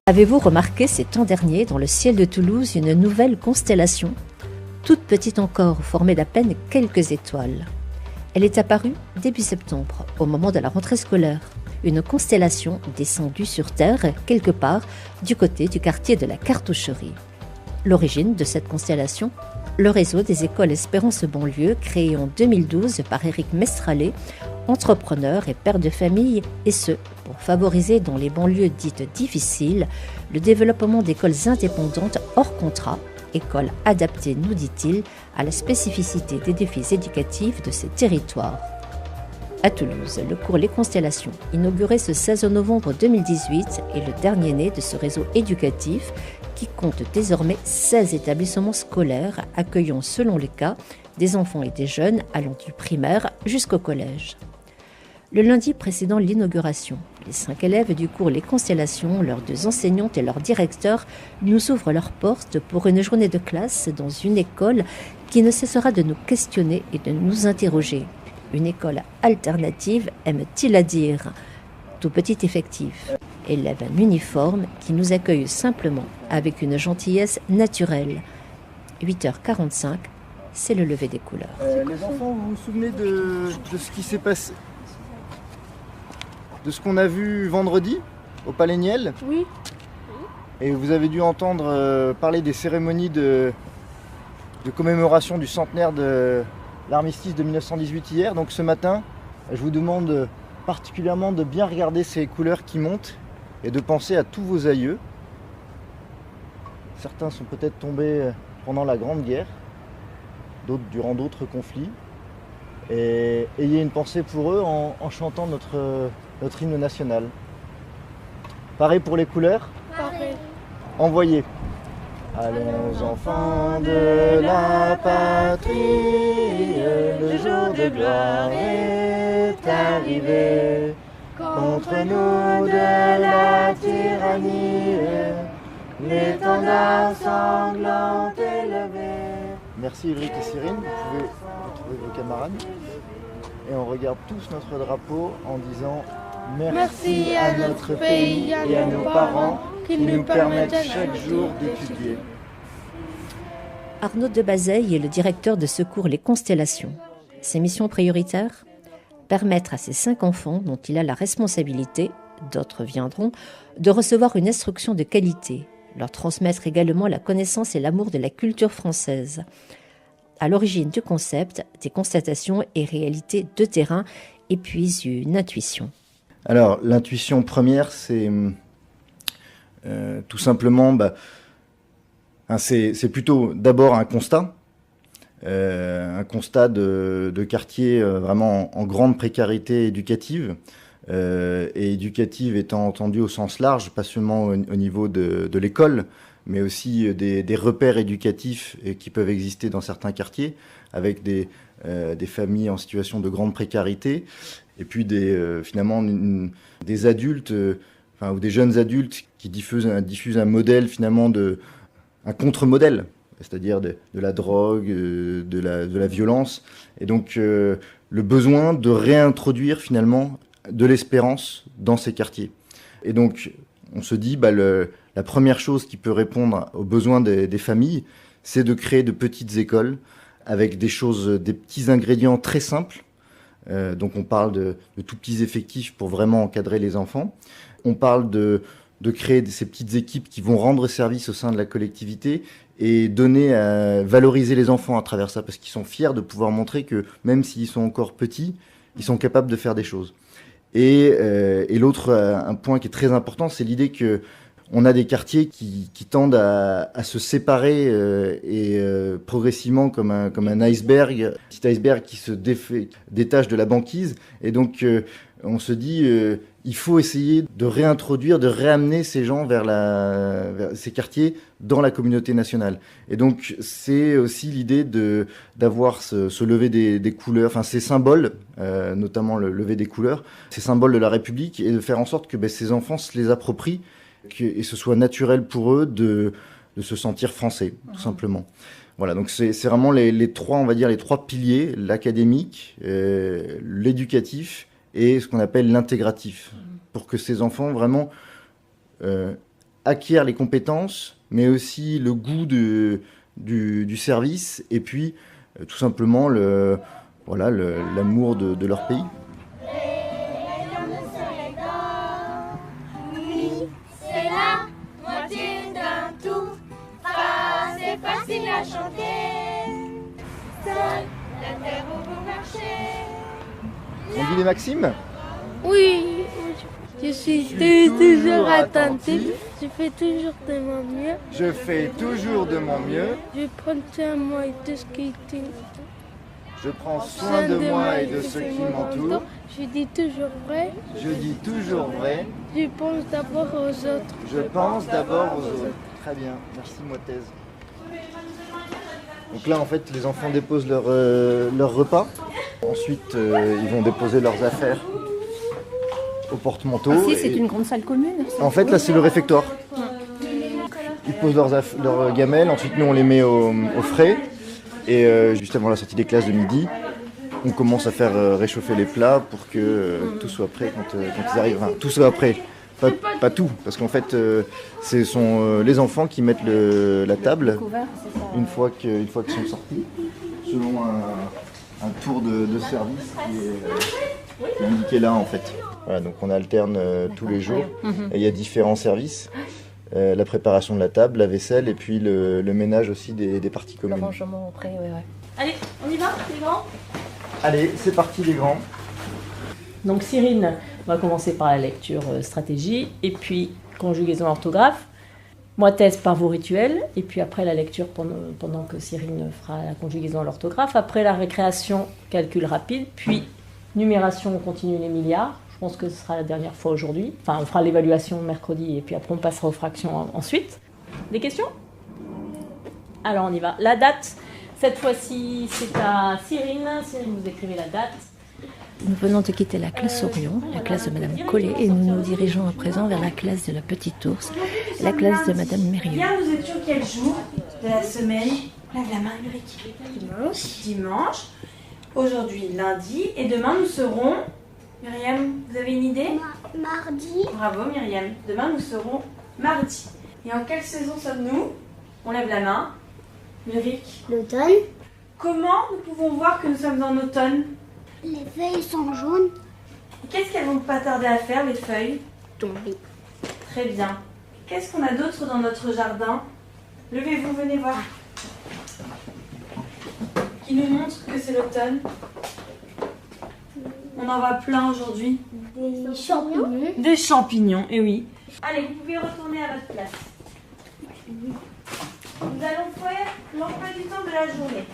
Avez-vous remarqué ces temps derniers dans le ciel de Toulouse une nouvelle constellation, toute petite encore, formée d'à peine quelques étoiles? Elle est apparue début septembre, au moment de la rentrée scolaire. Une constellation descendue sur Terre, quelque part, du côté du quartier de la Cartoucherie. L'origine de cette constellation, le réseau des écoles Espérance Banlieue, créé en 2012 par Éric Mestralet, entrepreneur et père de famille, et ce, pour favoriser dans les banlieues dites difficiles le développement d'écoles indépendantes hors contrat, écoles adaptées, nous dit-il, à la spécificité des défis éducatifs de ces territoires. À Toulouse, le cours Les Constellations, inauguré ce 16 novembre 2018, est le dernier né de ce réseau éducatif qui compte désormais 16 établissements scolaires accueillant selon les cas des enfants et des jeunes allant du primaire jusqu'au collège. Le lundi précédant l'inauguration, les 5 élèves du cours Les Constellations, leurs 2 enseignantes et leur directeur nous ouvrent leurs portes pour une journée de classe dans une école qui ne cessera de nous questionner et de nous interroger. Une école alternative, aime-t-il à dire. Tout petit effectif, élève en uniforme qui nous accueille simplement avec une gentillesse naturelle. 8h45, c'est le lever des couleurs. Les enfants, vous vous souvenez de ce qui s'est passé, de ce qu'on a vu vendredi au Palais Niel? Oui. Et vous avez dû entendre parler des cérémonies de commémoration du centenaire de l'armistice de 1918 hier. Donc ce matin, je vous demande particulièrement de bien regarder ces couleurs qui montent et de penser à tous vos aïeux. Certains sont peut-être tombés pendant la Grande Guerre, d'autres durant d'autres conflits. Et ayez une pensée pour eux en chantant notre hymne national. Pareil pour les couleurs? Pareil. Envoyez. Allons enfants de la patrie, le jour de gloire est arrivé. Contre nous de la tyrannie, l'étendard sanglant élevé. Merci Ulrich et Cyrine, vous pouvez retrouver vos camarades. Et on regarde tous notre drapeau en disant merci à notre pays et à nos parents qui nous permettent chaque jour d'étudier. Arnaud de Bazeille est le directeur de Secours Les Constellations. Ses missions prioritaires? Permettre à ces 5 enfants, dont il a la responsabilité, d'autres viendront, de recevoir une instruction de qualité, leur transmettre également la connaissance et l'amour de la culture française. À l'origine du concept, des constatations et réalités de terrain, et puis une intuition. Alors, l'intuition première, c'est tout simplement, c'est plutôt d'abord un constat de quartier vraiment en grande précarité éducative, et éducative étant entendu au sens large, pas seulement au niveau de l'école, mais aussi des repères éducatifs qui peuvent exister dans certains quartiers, avec des familles en situation de grande précarité, et puis finalement des adultes, ou des jeunes adultes qui diffusent un modèle finalement un contre-modèle, c'est-à-dire de la drogue, de la violence, et donc le besoin de réintroduire finalement de l'espérance dans ces quartiers. Et donc on se dit, la première chose qui peut répondre aux besoins des familles, c'est de créer de petites écoles avec des petits ingrédients très simples. Donc on parle de tout petits effectifs pour vraiment encadrer les enfants. On parle de créer ces petites équipes qui vont rendre service au sein de la collectivité et valoriser les enfants à travers ça, parce qu'ils sont fiers de pouvoir montrer que même s'ils sont encore petits, ils sont capables de faire des choses. Et l'autre, un point qui est très important, c'est l'idée que on a des quartiers qui tendent à se séparer progressivement comme un iceberg, petit iceberg qui se détache de la banquise. Et donc, on se dit, il faut essayer de réintroduire, de réamener ces gens vers ces quartiers dans la communauté nationale. Et donc, c'est aussi l'idée d'avoir ce lever des couleurs, ces symboles, notamment le lever des couleurs, ces symboles de la République, et de faire en sorte que ces enfants se les approprient, et ce soit naturel pour eux de se sentir français, tout simplement. Voilà, donc c'est vraiment les trois piliers, l'académique, l'éducatif et ce qu'on appelle l'intégratif, pour que ces enfants vraiment acquièrent les compétences, mais aussi le goût du service, et puis tout simplement l'amour de leur pays. C'est la moitié d'un tout. Fa, c'est facile à chanter. Seule la terre au bon marché. On dit les maximes? Oui, je suis toujours attentive, je fais toujours de mon mieux, Je fais toujours de mon mieux. je prends soin de moi et de ce qui est Je prends soin de moi et de ceux qui m'entourent. Je dis toujours vrai, Je dis toujours vrai. je pense d'abord aux autres. Je pense d'abord aux autres. Très bien, merci Moitez. Donc là, en fait, les enfants déposent leur repas. Ensuite, ils vont déposer leurs affaires au porte-manteau. Ici, c'est une grande salle commune. En fait, là, c'est le réfectoire. Ils posent leurs gamelles. Ensuite, nous, on les met au frais. Et juste avant la sortie des classes de midi, on commence à faire réchauffer les plats pour que tout soit prêt quand ils arrivent. Enfin, tout soit prêt. Pas tout, parce qu'en fait, ce sont les enfants qui mettent la table une fois qu'ils sont sortis, selon un tour de service qui est indiqué là en fait. Voilà, donc on alterne tous les jours. Et il y a différents services. La préparation de la table, la vaisselle et puis le ménage aussi des parties communes. Le rangement après, ouais. Allez, on y va, les grands? Allez, c'est parti les grands. Donc Cyrine va commencer par la lecture stratégie, et puis conjugaison orthographe. Moi, thèse par vos rituels, et puis après la lecture pendant que Cyrine fera la conjugaison à l'orthographe. Après la récréation, calcul rapide, puis numération, on continue les milliards. Je pense que ce sera la dernière fois aujourd'hui. Enfin, on fera l'évaluation mercredi, et puis après on passera aux fractions ensuite. Des questions? Alors on y va. La date, cette fois-ci, c'est à Cyrine. Cyrine, vous écrivez la date. Nous venons de quitter la classe Orion, la classe de Madame Collet, et nous nous dirigeons à présent vers la classe de la Petite Ours, la classe de Madame Mérieux. Bien, nous étions quel jour de la semaine? Lève la main, Ulrich. Dimanche. Aujourd'hui, lundi. Et demain, nous serons... Myriam, vous avez une idée? Mardi. Bravo, Myriam. Demain, nous serons mardi. Et en quelle saison sommes-nous? On lève la main. Ulrich. L'automne. Comment nous pouvons voir que nous sommes en automne? Les feuilles sont jaunes. Qu'est-ce qu'elles vont pas tarder à faire, les feuilles? Tomber. Très bien. Qu'est-ce qu'on a d'autre dans notre jardin? Levez-vous, venez voir. Qui nous montre que c'est l'automne. On en voit plein aujourd'hui. Des champignons. Des champignons, et oui. Allez, vous pouvez retourner à votre place. Nous allons faire l'emploi du temps de la journée.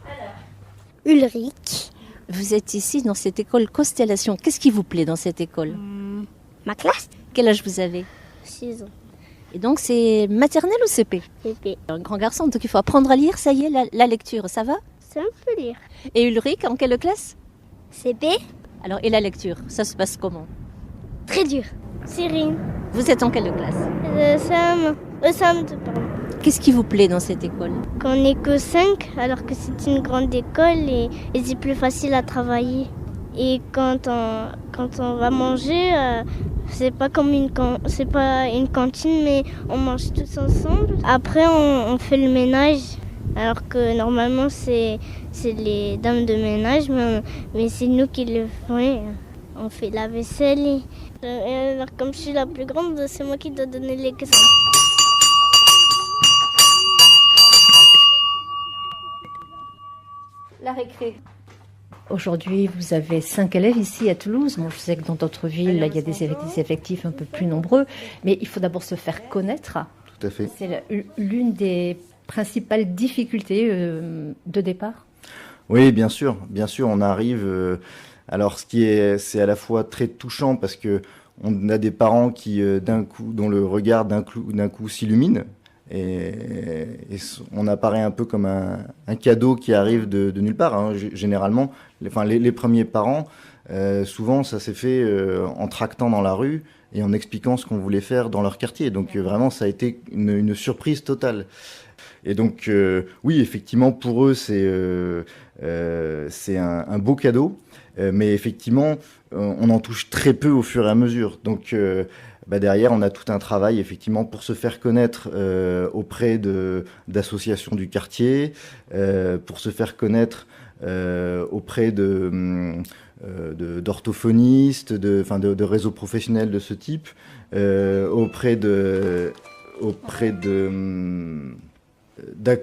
Alors, Ulrich. Vous êtes ici dans cette école Constellation. Qu'est-ce qui vous plaît dans cette école? Ma classe. Quel âge vous avez? 6 ans. Et donc c'est maternelle ou CP? CP. Un grand garçon, donc il faut apprendre à lire, ça y est, la lecture, ça va? C'est un peu lire. Et Ulrich, en quelle classe? CP. Alors, et la lecture, ça se passe comment? Très dur. Cyrine. Vous êtes en quelle classe? Sam. Pardon. Qu'est-ce qui vous plaît dans cette école? Qu'on n'est que 5, alors que c'est une grande école et c'est plus facile à travailler. Et quand on va manger, c'est pas c'est pas une cantine, mais on mange tous ensemble. Après, on fait le ménage, alors que normalement c'est les dames de ménage, mais c'est nous qui le faisons. On fait la vaisselle. Et alors, comme je suis la plus grande, c'est moi qui dois donner l'exemple. La récré. Aujourd'hui, vous avez 5 élèves ici à Toulouse. Moi, je sais que dans d'autres villes, il y a des effectifs un peu plus nombreux. Mais il faut d'abord se faire connaître. Tout à fait. C'est l'une des principales difficultés de départ. Oui, bien sûr, on arrive. Alors, c'est à la fois très touchant parce que on a des parents qui, dont le regard d'un coup s'illumine. Et on apparaît un peu comme un cadeau qui arrive de nulle part. Hein. Généralement, les premiers parents, souvent, ça s'est fait en tractant dans la rue et en expliquant ce qu'on voulait faire dans leur quartier. Donc vraiment, ça a été une surprise totale. Et donc, oui, effectivement, pour eux, c'est un beau cadeau. Mais effectivement, on en touche très peu au fur et à mesure. Donc, derrière, on a tout un travail effectivement pour se faire connaître auprès d'associations du quartier, pour se faire connaître auprès d'orthophonistes, de réseaux professionnels de ce type, auprès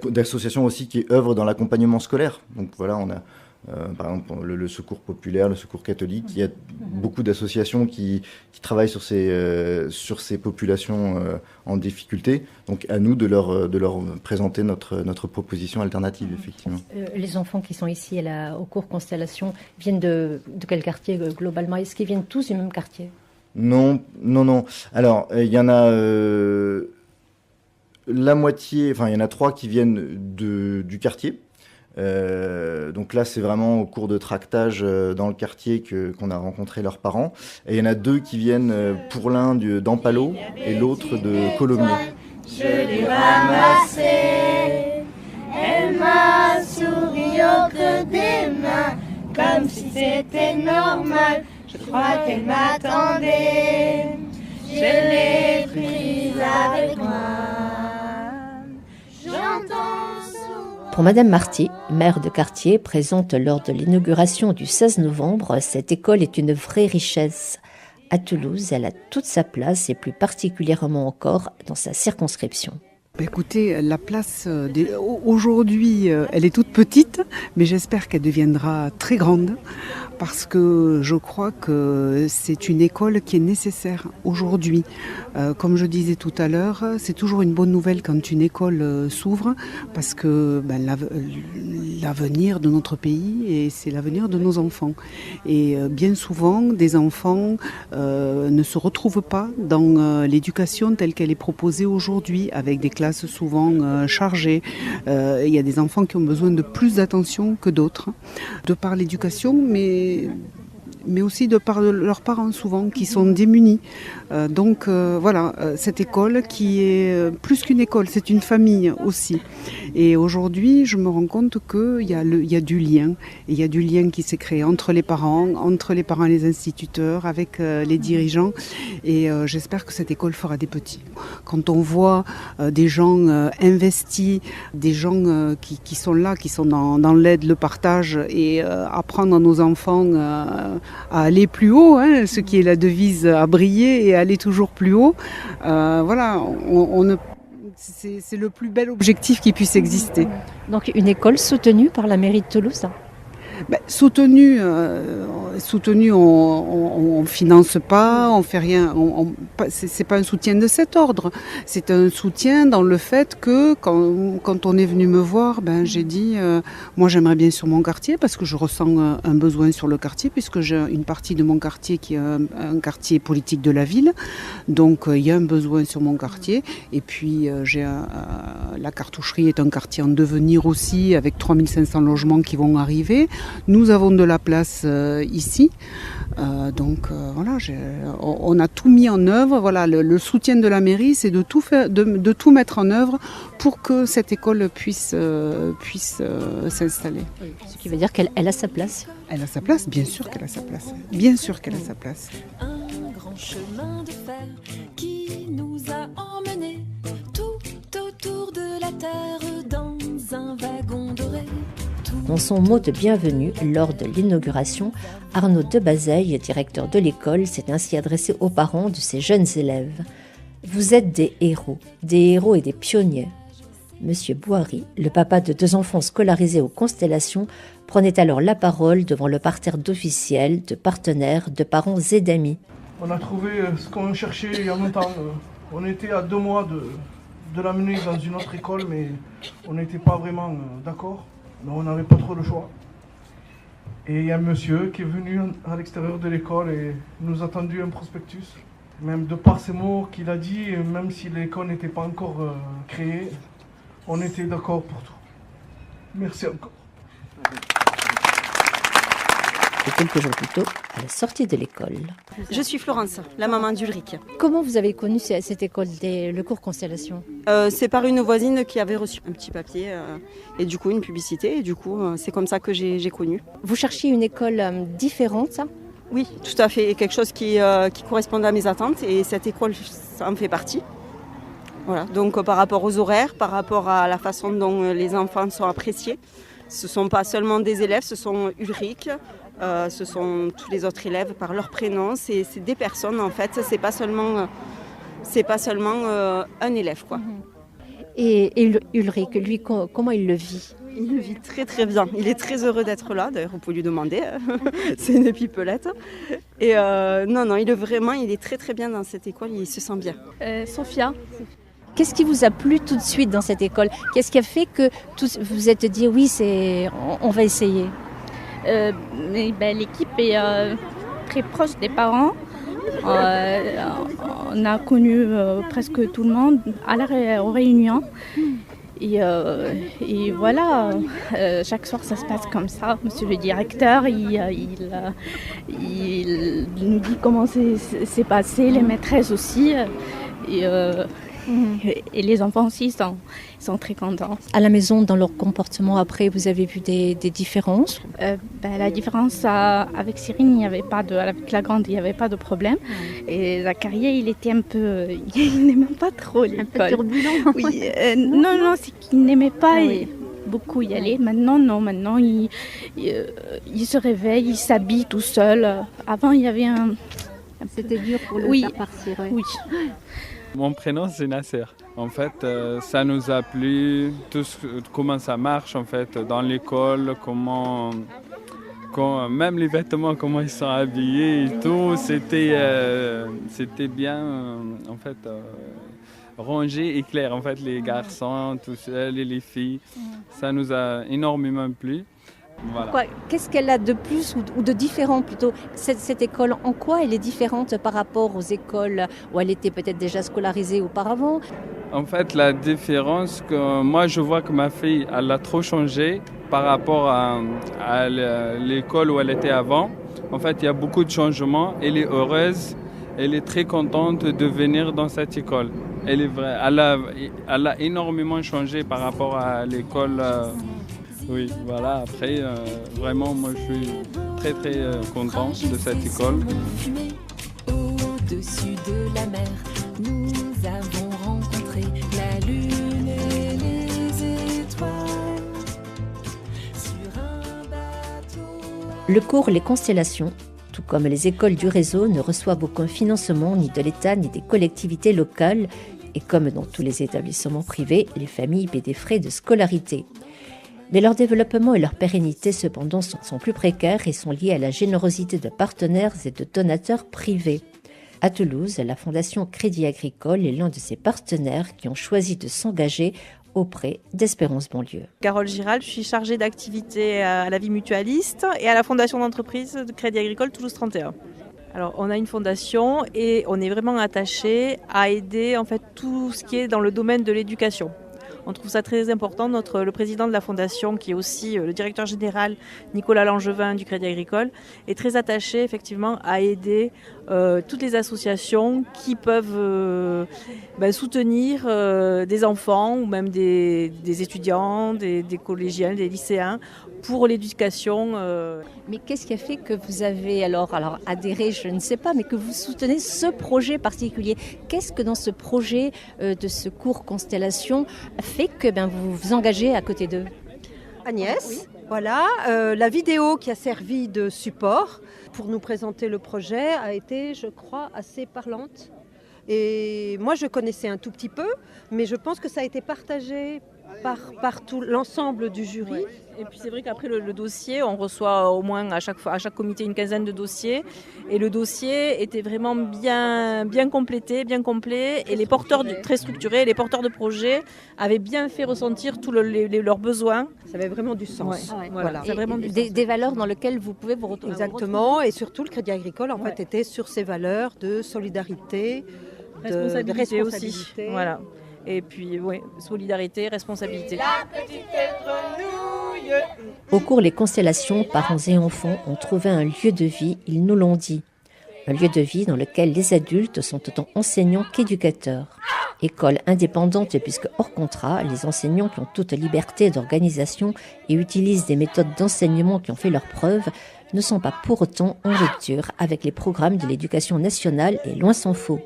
d'associations aussi qui œuvrent dans l'accompagnement scolaire. Donc voilà, on a par exemple le Secours populaire, le Secours catholique. Il y a beaucoup d'associations qui travaillent sur ces populations en difficulté. Donc à nous de leur présenter notre proposition alternative, effectivement. Les enfants qui sont ici au cours Constellation viennent de quel quartier globalement? Est-ce qu'ils viennent tous du même quartier? Non. Alors, il y en a la moitié, enfin il y en a 3 qui viennent du quartier. Donc là, c'est vraiment au cours de tractage dans le quartier qu'on a rencontré leurs parents. Et il y en a 2 qui viennent pour l'un d'Ampalo et l'autre de Colomiers. Je l'ai ramassée, elle m'a souri au creux des mains, comme si c'était normal. Je crois qu'elle m'attendait, je l'ai prise avec moi. J'entends souvent... Pour Madame Marty, maire de quartier, présente lors de l'inauguration du 16 novembre, cette école est une vraie richesse. À Toulouse, elle a toute sa place et plus particulièrement encore dans sa circonscription. Écoutez, la place aujourd'hui, elle est toute petite, mais j'espère qu'elle deviendra très grande parce que je crois que c'est une école qui est nécessaire aujourd'hui. Comme je disais tout à l'heure, c'est toujours une bonne nouvelle quand une école s'ouvre parce que l'avenir de notre pays et c'est l'avenir de nos enfants. Et bien souvent, des enfants ne se retrouvent pas dans l'éducation telle qu'elle est proposée aujourd'hui avec des classes souvent chargées. Il y a des enfants qui ont besoin de plus d'attention que d'autres, de par l'éducation, mais aussi de par leurs parents souvent qui sont démunis. Donc voilà, cette école qui est plus qu'une école, c'est une famille aussi. Et aujourd'hui, je me rends compte qu'il y a du lien. Et il y a du lien qui s'est créé entre les parents et les instituteurs, avec les dirigeants. Et j'espère que cette école fera des petits. Quand on voit des gens investis, des gens qui sont là, qui sont dans l'aide, le partage et apprendre à nos enfants à aller plus haut, hein, ce qui est la devise, à briller et à aller toujours plus haut. Voilà, c'est le plus bel objectif qui puisse exister. Donc une école soutenue par la mairie de Toulouse? Soutenu, on finance pas, on fait rien. C'est pas un soutien de cet ordre. C'est un soutien dans le fait que quand on est venu me voir, j'ai dit, moi j'aimerais bien sur mon quartier parce que je ressens un besoin sur le quartier puisque j'ai une partie de mon quartier qui est un quartier politique de la ville. Donc il y a un besoin sur mon quartier. Et puis la cartoucherie est un quartier en devenir aussi avec 3500 logements qui vont arriver. Nous avons de la place ici, donc voilà, on a tout mis en œuvre. Voilà, le soutien de la mairie, c'est de tout faire, de tout mettre en œuvre pour que cette école puisse s'installer. Ce qui veut dire qu'elle a sa place. Elle a sa place, bien sûr qu'elle a sa place. Bien sûr qu'elle a sa place. Un grand chemin de fer qui nous a emmenés tout autour de la terre dans un wagon doré. Dans son mot de bienvenue lors de l'inauguration, Arnaud Debazeille, directeur de l'école, s'est ainsi adressé aux parents de ses jeunes élèves. Vous êtes des héros et des pionniers. Monsieur Bouhari, le papa de 2 enfants scolarisés aux Constellations, prenait alors la parole devant le parterre d'officiels, de partenaires, de parents et d'amis. On a trouvé ce qu'on cherchait il y a longtemps. On était à 2 mois de l'amener dans une autre école, mais on n'était pas vraiment d'accord. Mais on n'avait pas trop le choix. Et il y a un monsieur qui est venu à l'extérieur de l'école et nous a tendu un prospectus. Même de par ces mots qu'il a dit, même si l'école n'était pas encore créée, on était d'accord pour tout. Merci encore. Et quelques jours plus tôt, à la sortie de l'école. Je suis Florence, la maman d'Ulrich. Comment vous avez connu cette école, le cours Constellation? C'est par une voisine qui avait reçu un petit papier et du coup une publicité. Et du coup, c'est comme ça que j'ai connu. Vous cherchiez une école différente, ça? Oui, tout à fait. Quelque chose qui correspond à mes attentes et cette école, ça en fait partie. Voilà. Donc par rapport aux horaires, par rapport à la façon dont les enfants sont appréciés, ce ne sont pas seulement des élèves, ce sont Ulrich, ce sont tous les autres élèves par leur prénom. C'est des personnes en fait, c'est pas seulement un élève, quoi. Et Ulrich, lui, comment il le vit ? Il le vit très très bien. Il est très heureux d'être là. D'ailleurs, vous pouvez lui demander. C'est une pipelette. Et non, il est très très bien dans cette école. Il se sent bien. Sophia. Qu'est-ce qui vous a plu tout de suite dans cette école ? Qu'est-ce qui a fait que vous vous êtes dit oui, on va essayer ? L'équipe est très proche des parents. On a connu presque tout le monde aux réunions. Et voilà, chaque soir ça se passe comme ça. Monsieur le directeur, il nous dit comment c'est passé, les maîtresses aussi. Et les enfants aussi sont très contents. À la maison, dans leur comportement, après, vous avez vu des différences ? La différence avec Cyrine, avec la grande, il n'y avait pas de problème. Et Zacharia, il était il n'aimait pas trop l'école. Un peu turbulent. Oui, non, c'est qu'il n'aimait pas beaucoup y aller. Maintenant, non, il se réveille, il s'habille tout seul. Avant, il y avait C'était dur pour le faire partir. Oui. Mon prénom, c'est Nasser. En fait, ça nous a plu, comment ça marche en fait, dans l'école, même les vêtements, comment ils sont habillés et tout. C'était bien, en fait, rangé et clair. En fait, les garçons, tout seuls et les filles, ça nous a énormément plu. Voilà. Qu'est-ce qu'elle a de plus ou de différent plutôt, cette école, en quoi elle est différente par rapport aux écoles où elle était peut-être déjà scolarisée auparavant ? En fait, la différence, que moi je vois que ma fille, elle a trop changé par rapport à l'école où elle était avant. En fait, il y a beaucoup de changements. Elle est heureuse, elle est très contente de venir dans cette école. Elle a énormément changé par rapport à l'école. Oui, voilà, après, vraiment, moi, je suis très, très content de cette école. Au-dessus de la mer, nous avons rencontré la lune et les étoiles. Sur un bateau... Le cours Les Constellations, tout comme les écoles du réseau, ne reçoivent aucun financement ni de l'État ni des collectivités locales. Et comme dans tous les établissements privés, les familles paient des frais de scolarité. Mais leur développement et leur pérennité, cependant, sont plus précaires et sont liés à la générosité de partenaires et de donateurs privés. À Toulouse, la Fondation Crédit Agricole est l'un de ces partenaires qui ont choisi de s'engager auprès d'Espérance Banlieue. Carole Giral, je suis chargée d'activité à la vie mutualiste et à la Fondation d'entreprise de Crédit Agricole Toulouse 31. Alors, on a une fondation et on est vraiment attaché à aider en fait tout ce qui est dans le domaine de l'éducation. On trouve ça très important. Le président de la fondation, qui est aussi le directeur général, Nicolas Langevin du Crédit Agricole, est très attaché effectivement à aider toutes les associations qui peuvent soutenir des enfants ou même des étudiants, des collégiens, des lycéens pour l'éducation. Mais qu'est-ce qui a fait que vous avez alors adhéré, je ne sais pas, mais que vous soutenez ce projet particulier ? Qu'est-ce que dans ce projet de ce cours Constellation fait que vous vous engagez à côté d'eux ? Agnès, voilà, la vidéo qui a servi de support pour nous présenter le projet a été, je crois, assez parlante. Et moi, je connaissais un tout petit peu, mais je pense que ça a été partagé par tout l'ensemble du jury. Ouais. Et puis c'est vrai qu'après le dossier, on reçoit au moins à chaque comité une quinzaine de dossiers. Et le dossier était vraiment bien complété, bien complet. Et les porteurs très structurés, les porteurs de projets avaient bien fait ressentir tous leurs besoins. Ça avait vraiment du sens. Ouais. Voilà. Ça vraiment des valeurs dans lesquelles vous pouvez vous retrouver. Exactement. Et surtout, le Crédit Agricole, en fait, était sur ces valeurs de solidarité, de responsabilité aussi. Voilà. Et puis, solidarité, responsabilité. La petite grenouille. Au cours Les Constellations, parents et enfants ont trouvé un lieu de vie, ils nous l'ont dit. Un lieu de vie dans lequel les adultes sont autant enseignants qu'éducateurs. École indépendante puisque hors contrat, les enseignants qui ont toute liberté d'organisation et utilisent des méthodes d'enseignement qui ont fait leurs preuves ne sont pas pour autant en rupture avec les programmes de l'éducation nationale et loin s'en faut.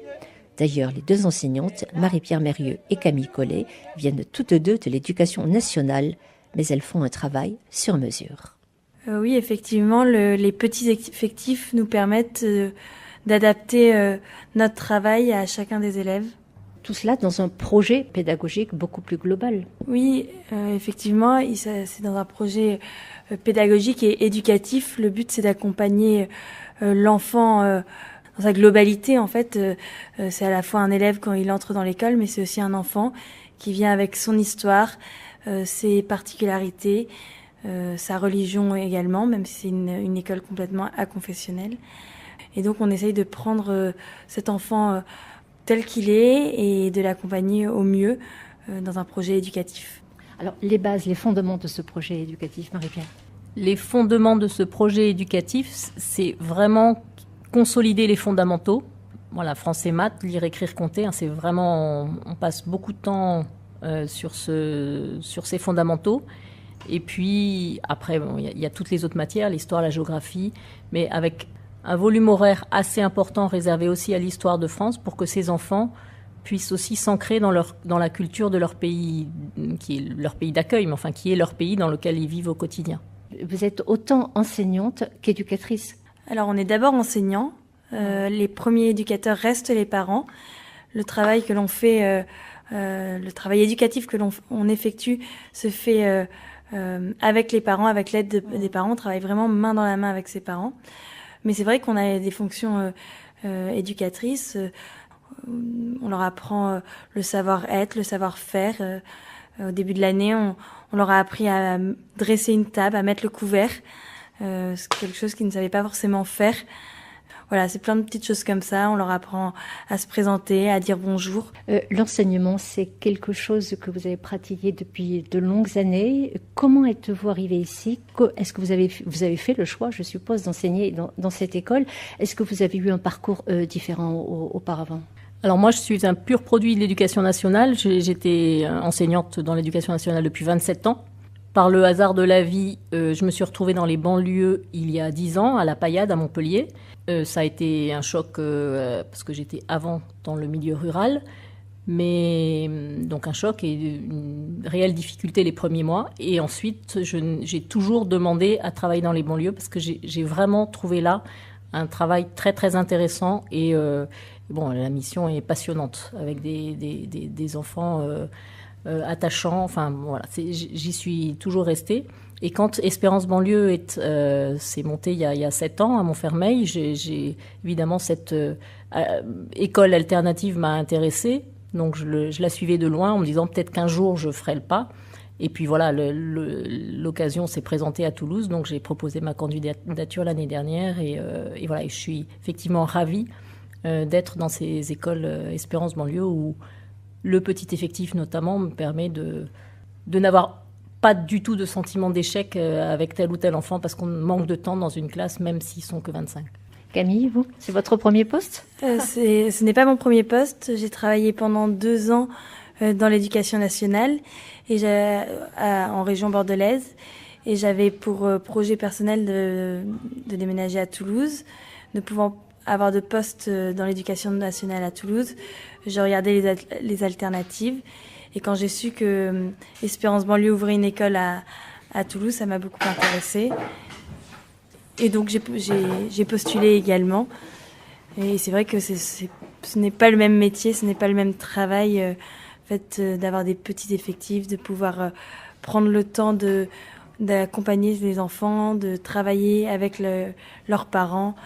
D'ailleurs, les deux enseignantes, Marie-Pierre Mérieux et Camille Collet, viennent toutes deux de l'éducation nationale, mais elles font un travail sur mesure. Oui, effectivement, les petits effectifs nous permettent d'adapter notre travail à chacun des élèves. Tout cela dans un projet pédagogique beaucoup plus global. Oui, effectivement, c'est dans un projet pédagogique et éducatif. Le but, c'est d'accompagner l'enfant dans sa globalité. En fait, c'est à la fois un élève quand il entre dans l'école, mais c'est aussi un enfant qui vient avec son histoire, ses particularités, sa religion également, même si c'est une école complètement aconfessionnelle. Et donc, on essaye de prendre cet enfant tel qu'il est et de l'accompagner au mieux dans un projet éducatif. Alors, les bases, les fondements de ce projet éducatif, Marie-Pierre? Les fondements de ce projet éducatif, c'est vraiment consolider les fondamentaux. Voilà, français, maths, lire, écrire, compter, c'est vraiment, on passe beaucoup de temps sur ces fondamentaux. Et puis, après, il y a toutes les autres matières, l'histoire, la géographie, mais avec un volume horaire assez important réservé aussi à l'histoire de France pour que ces enfants puissent aussi s'ancrer dans la culture de leur pays, qui est leur pays d'accueil, mais enfin qui est leur pays dans lequel ils vivent au quotidien. Vous êtes autant enseignante qu'éducatrice? Alors on est d'abord enseignant, les premiers éducateurs restent les parents. Le travail que l'on fait, le travail éducatif que l'on effectue se fait avec les parents, avec l'aide des parents. On travaille vraiment main dans la main avec ses parents. Mais c'est vrai qu'on a des fonctions éducatrices. On leur apprend le savoir-être, le savoir-faire. Au début de l'année, on leur a appris à dresser une table, à mettre le couvert. C'est quelque chose qu'ils ne savaient pas forcément faire. Voilà, c'est plein de petites choses comme ça. On leur apprend à se présenter, à dire bonjour. L'enseignement, c'est quelque chose que vous avez pratiqué depuis de longues années. Comment êtes-vous arrivé ici? Est-ce que vous avez fait le choix, je suppose, d'enseigner dans cette école? Est-ce que vous avez eu un parcours différent auparavant? Alors moi, je suis un pur produit de l'éducation nationale. J'étais enseignante dans l'éducation nationale depuis 27 ans. Par le hasard de la vie, je me suis retrouvée dans les banlieues il y a 10 ans, à la Paillade, à Montpellier. Ça a été un choc parce que j'étais avant dans le milieu rural, mais donc un choc et une réelle difficulté les premiers mois. Et ensuite, j'ai toujours demandé à travailler dans les banlieues parce que j'ai vraiment trouvé là un travail très très intéressant et bon, la mission est passionnante avec des enfants attachants. Enfin voilà, j'y suis toujours restée. Et quand Espérance Banlieue s'est montée il y a 7 ans à Montfermeil, j'ai évidemment cette école alternative m'a intéressée. Donc je la suivais de loin en me disant peut-être qu'un jour je ferai le pas. Et puis voilà, l'occasion s'est présentée à Toulouse, donc j'ai proposé ma candidature l'année dernière et voilà, et je suis effectivement ravie d'être dans ces écoles Espérance Banlieue où le petit effectif notamment me permet de n'avoir pas du tout de sentiment d'échec avec tel ou tel enfant parce qu'on manque de temps dans une classe, même s'ils sont que 25. Camille, vous, c'est votre premier poste? Ce n'est pas mon premier poste. J'ai travaillé pendant 2 ans dans l'éducation nationale et en région bordelaise. Et j'avais pour projet personnel de déménager à Toulouse. Ne pouvant avoir de poste dans l'éducation nationale à Toulouse, je regardais les alternatives. Et quand j'ai su que Espérance Banlieue ouvrait une école à Toulouse, ça m'a beaucoup intéressée. Et donc j'ai postulé également. Et c'est vrai que ce n'est pas le même métier, ce n'est pas le même travail, d'avoir des petits effectifs, de pouvoir prendre le temps d'accompagner les enfants, de travailler avec leurs parents,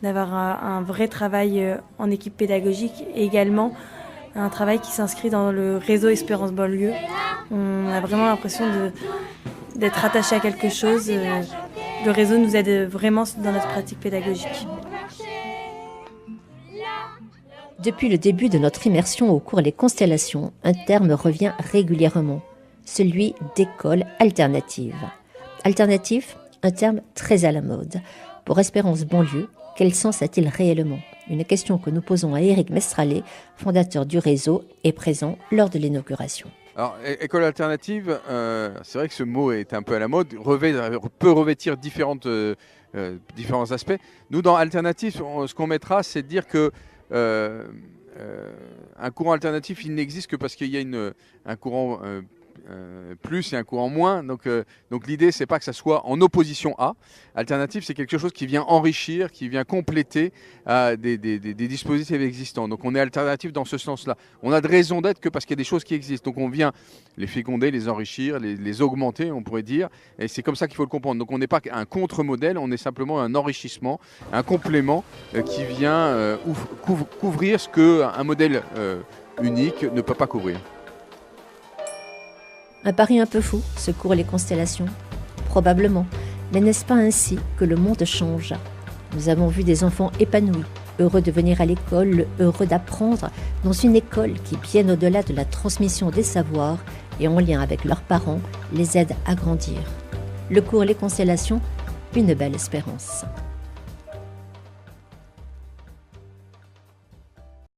d'avoir un vrai travail en équipe pédagogique et également un travail qui s'inscrit dans le réseau Espérance Banlieue. On a vraiment l'impression d'être attaché à quelque chose. Le réseau nous aide vraiment dans notre pratique pédagogique. Depuis le début de notre immersion au cours Les Constellations, un terme revient régulièrement, celui d'école alternative. Alternative, un terme très à la mode. Pour Espérance Bonlieu, quel sens a-t-il réellement? Une question que nous posons à Éric Mestralet, fondateur du réseau et présent lors de l'inauguration. Alors, école alternative, c'est vrai que ce mot est un peu à la mode, peut revêtir différents aspects. Nous, dans alternative, ce qu'on mettra, c'est de dire que un courant alternatif, il n'existe que parce qu'il y a un courant plus et un courant moins. Donc l'idée, c'est pas que ça soit en opposition à. Alternative, c'est quelque chose qui vient enrichir, qui vient compléter des dispositifs existants. Donc on est alternatif dans ce sens-là. On a de raison d'être que parce qu'il y a des choses qui existent. Donc on vient les féconder, les enrichir, les augmenter, on pourrait dire. Et c'est comme ça qu'il faut le comprendre. Donc on n'est pas un contre-modèle, on est simplement un enrichissement, un complément qui vient couvrir ce qu'un modèle unique ne peut pas couvrir. Un pari un peu fou, ce cours Les Constellations? Probablement, mais n'est-ce pas ainsi que le monde change? Nous avons vu des enfants épanouis, heureux de venir à l'école, heureux d'apprendre dans une école qui, bien au-delà de la transmission des savoirs et en lien avec leurs parents, les aide à grandir. Le cours Les Constellations, une belle espérance.